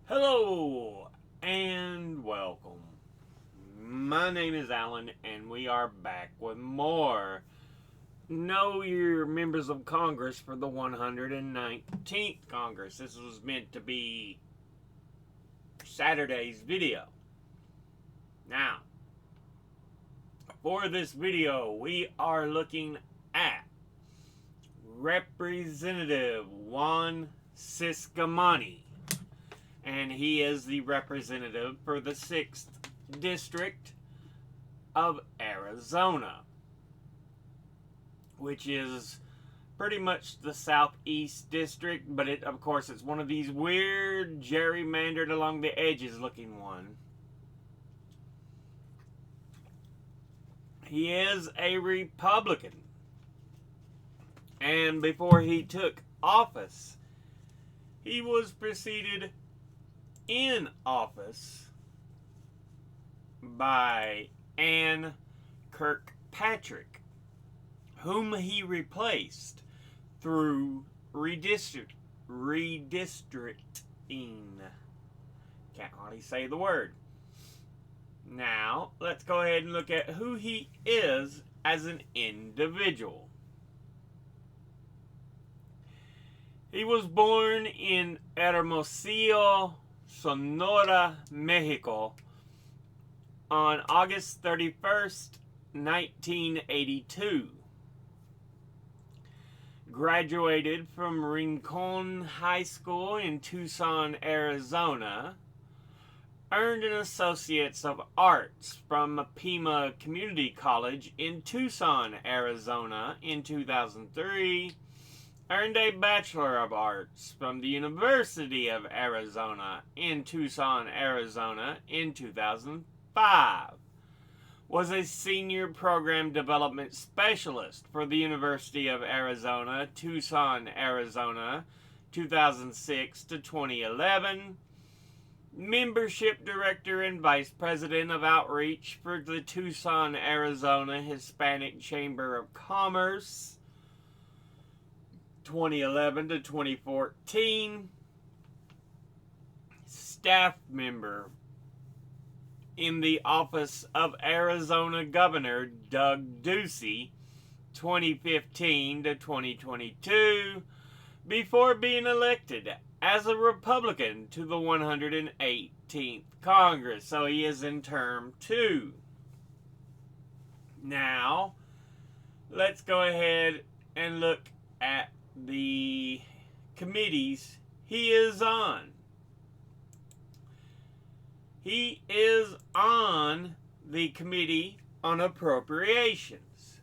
Hello and welcome. My name is Alan, and we are back with more Know Your Members of Congress for the 119th Congress. This was meant to be Saturday's video. Now, for this video, we are looking at Representative Juan Ciscomani. And he is the representative for the 6th District of Arizona, which is pretty much the Southeast District, but of course it's one of these weird gerrymandered along the edges looking one. He is a Republican, and before he took office, he was preceded in office by Ann Kirkpatrick, whom he replaced through redistricting. Can't hardly say the word. Now, let's go ahead and look at who he is as an individual. He was born in Hermosillo, Sonora, Mexico, on August 31st, 1982. Graduated from Rincon High School in Tucson, Arizona. Earned an Associate's of Arts from Pima Community College in Tucson, Arizona in 2003. Earned a Bachelor of Arts from the University of Arizona in Tucson, Arizona in 2005. Was a Senior Program Development Specialist for the University of Arizona, Tucson, Arizona, 2006 to 2011. Membership Director and Vice President of Outreach for the Tucson, Arizona Hispanic Chamber of Commerce, 2011 to 2014. Staff member in the office of Arizona Governor Doug Ducey, 2015 to 2022, before being elected as a Republican to the 118th Congress. So he is in term 2. Now, let's go ahead and look at the committees he is on. He is on the Committee on Appropriations,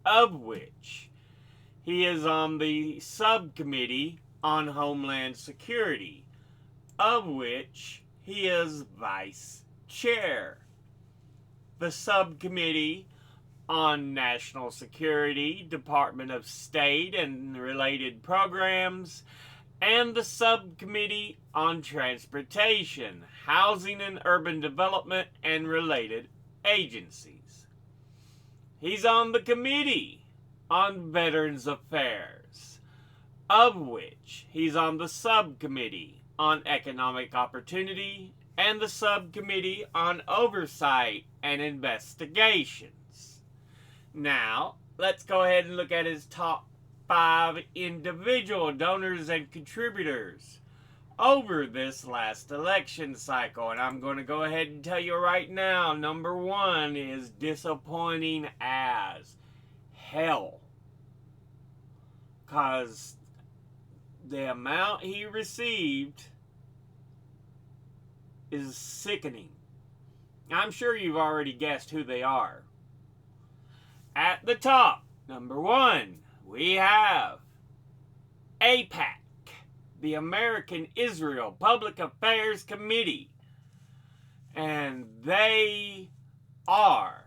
of which he is on the Subcommittee on Homeland Security, of which he is Vice Chair. The Subcommittee on National Security, Department of State and related programs, and the Subcommittee on Transportation, Housing and Urban Development and related agencies. He's on the Committee on Veterans Affairs, of which he's on the Subcommittee on Economic Opportunity and the Subcommittee on Oversight and Investigations. Now, let's go ahead and look at his top 5 individual donors and contributors over this last election cycle. And I'm going to go ahead and tell you right now, number 1 is disappointing as hell. Because the amount he received is sickening. I'm sure you've already guessed who they are. At the top, number 1, we have AIPAC, the American Israel Public Affairs Committee. And they are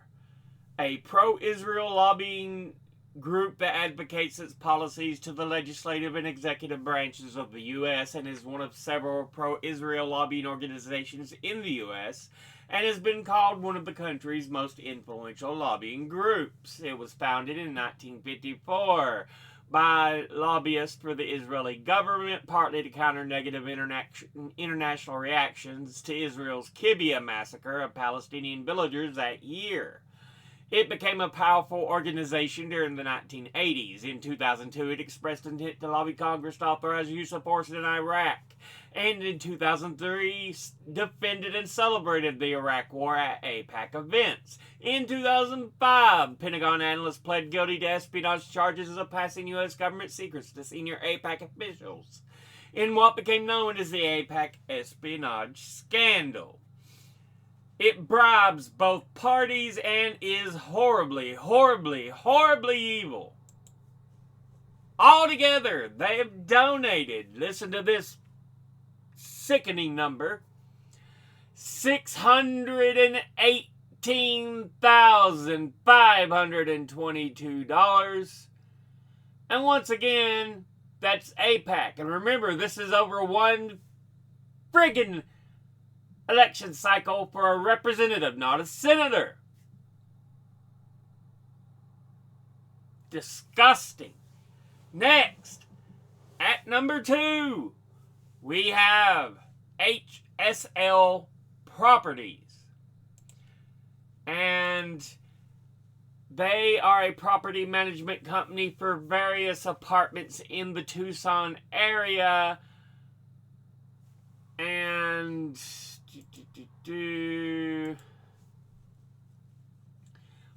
a pro-Israel lobbying group that advocates its policies to the legislative and executive branches of the U.S. and is one of several pro-Israel lobbying organizations in the U.S. and has been called one of the country's most influential lobbying groups. It was founded in 1954 by lobbyists for the Israeli government, partly to counter negative international reactions to Israel's Kibbutz massacre of Palestinian villagers that year. It became a powerful organization during the 1980s. In 2002, it expressed intent to lobby Congress to authorize the use of force in Iraq. And in 2003, defended and celebrated the Iraq War at AIPAC events. In 2005, Pentagon analysts pled guilty to espionage charges of passing U.S. government secrets to senior AIPAC officials in what became known as the AIPAC espionage scandal. It bribes both parties and is horribly, horribly, horribly evil. Altogether, they have donated, listen to this sickening number, $618,522. And once again, that's AIPAC. And remember, this is over one friggin' election cycle for a representative, not a senator. Disgusting. Next, at number 2, we have HSL Properties. And they are a property management company for various apartments in the Tucson area. And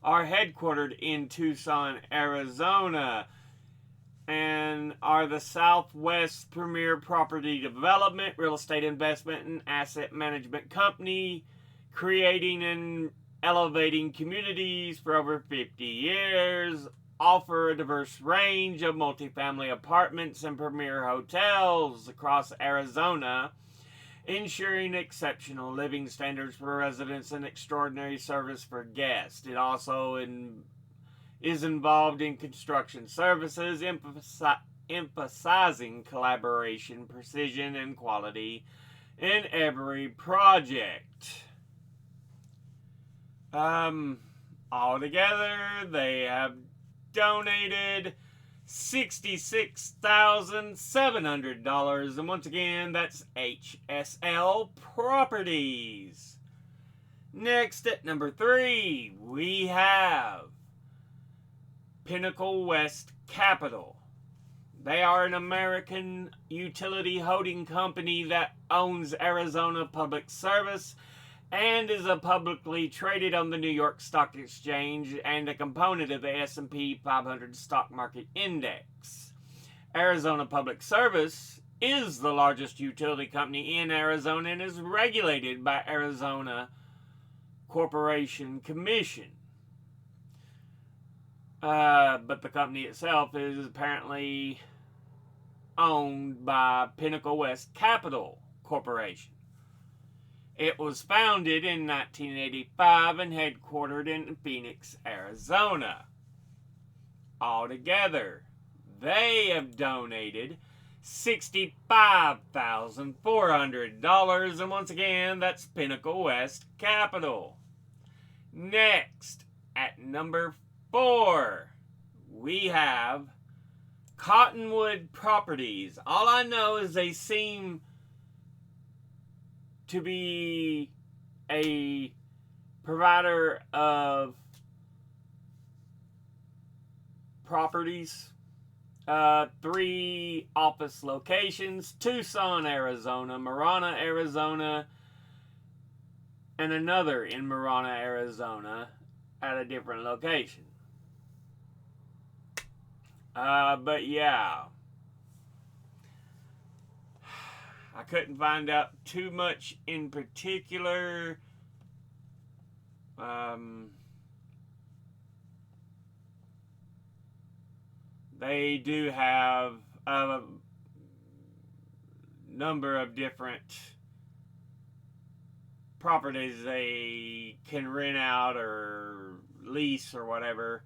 are headquartered in Tucson, Arizona, and are the Southwest premier property development, real estate investment, and asset management company, creating and elevating communities for over 50 years, offer a diverse range of multifamily apartments and premier hotels across Arizona, ensuring exceptional living standards for residents and extraordinary service for guests. It also is involved in construction services, emphasizing collaboration, precision, and quality in every project. Altogether, they have donated $66,700, and once again, that's HSL Properties. Next, at number 3, we have Pinnacle West Capital. They are an American utility holding company that owns Arizona Public Service and is a publicly traded on the New York Stock Exchange and a component of the S&P 500 stock market index. Arizona Public Service is the largest utility company in Arizona and is regulated by Arizona Corporation Commission. But the company itself is apparently owned by Pinnacle West Capital Corporation. It was founded in 1985 and headquartered in Phoenix, Arizona. Altogether, they have donated $65,400, and once again, that's Pinnacle West Capital. Next, at number 4, we have Cottonwood Properties. All I know is they seem to be a provider of properties. 3 office locations: Tucson, Arizona, Marana, Arizona, and another in Marana, Arizona at a different location. But yeah, I couldn't find out too much in particular. They do have a number of different properties they can rent out or lease or whatever.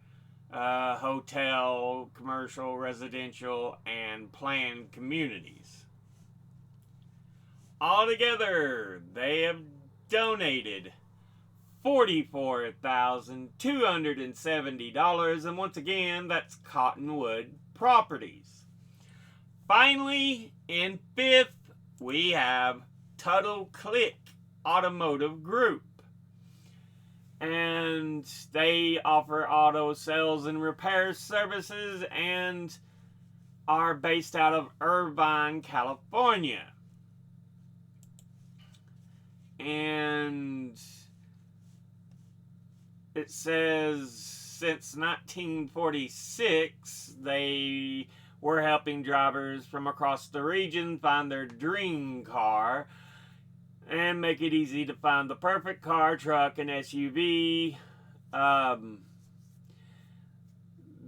Hotel, commercial, residential, and planned communities. Altogether, they have donated $44,270, and once again, that's Cottonwood properties. Finally, in fifth, we have Tuttle Click Automotive Group. And they offer auto sales and repair services and are based out of Irvine, California. And it says since 1946, they were helping drivers from across the region find their dream car and make it easy to find the perfect car, truck, and SUV.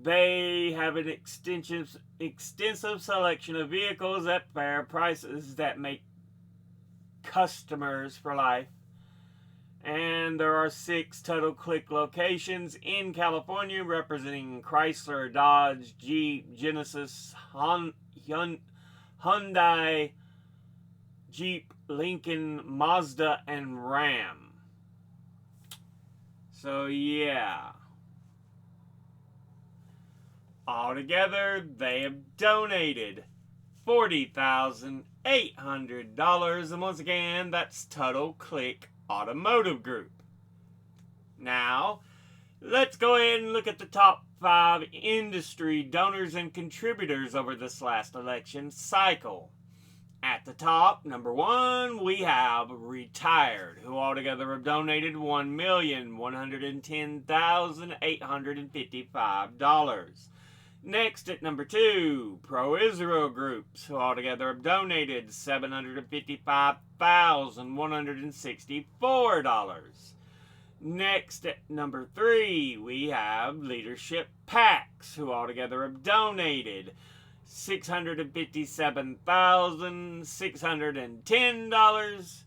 They have an extensive selection of vehicles at fair prices that make customers for life. And there are 6 Tuttle Click locations in California representing Chrysler, Dodge, Jeep, Genesis, Hyundai, Jeep, Lincoln, Mazda, and Ram. So yeah. Altogether, they have donated $40,800. And once again, that's Tuttle Click Automotive Group. Now, let's go ahead and look at the top 5 industry donors and contributors over this last election cycle. At the top, number 1, we have Retired, who altogether have donated $1,110,855. Next at number 2, Pro-Israel Groups, who altogether have donated $755,164. Next at number 3, we have Leadership PACs, who altogether have donated $657,610.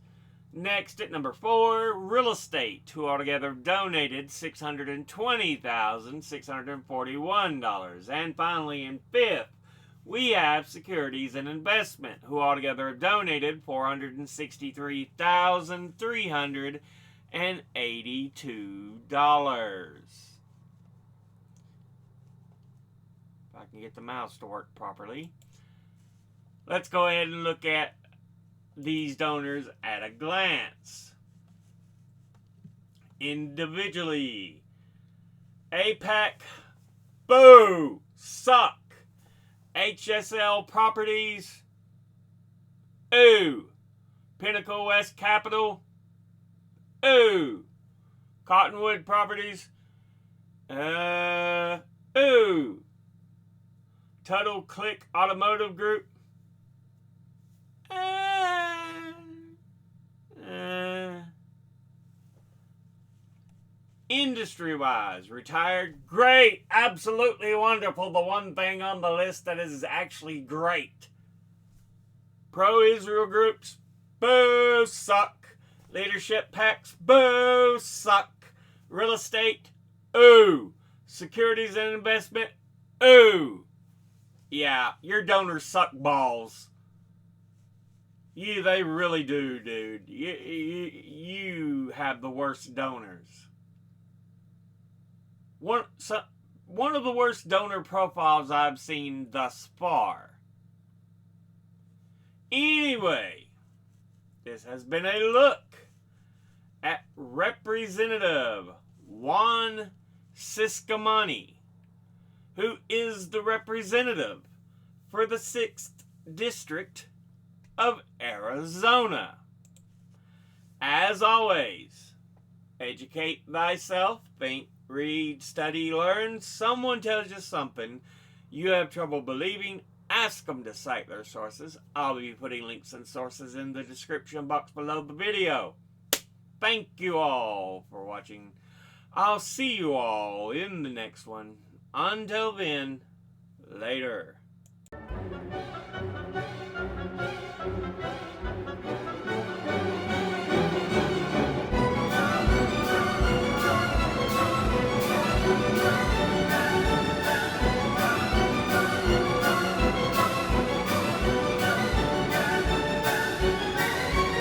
Next at number 4, Real Estate, who altogether donated $620,641. And finally, in 5th, we have Securities and Investment, who altogether have donated $463,382. If I can get the mouse to work properly. Let's go ahead and look at these donors at a glance. Individually, APAC, boo, suck. HSL Properties, ooh. Pinnacle West Capital, ooh. Cottonwood Properties, ooh. Tuttle Click Automotive Group, Industry-wise, Retired, great, absolutely wonderful. The one thing on the list that is actually great. Pro-Israel Groups, boo, suck. Leadership PACs, boo, suck. Real Estate, ooh. Securities and Investment, ooh. Yeah, your donors suck balls. They really do, dude. You have the worst donors. One of the worst donor profiles I've seen thus far. Anyway, this has been a look at Representative Juan Ciscomani, who is the representative for the 6th District of Arizona. As always, educate thyself, think, read, study, learn. Someone tells you something you have trouble believing, ask them to cite their sources. I'll be putting links and sources in the description box below the video. Thank you all for watching. I'll see you all in the next one. Until then, later.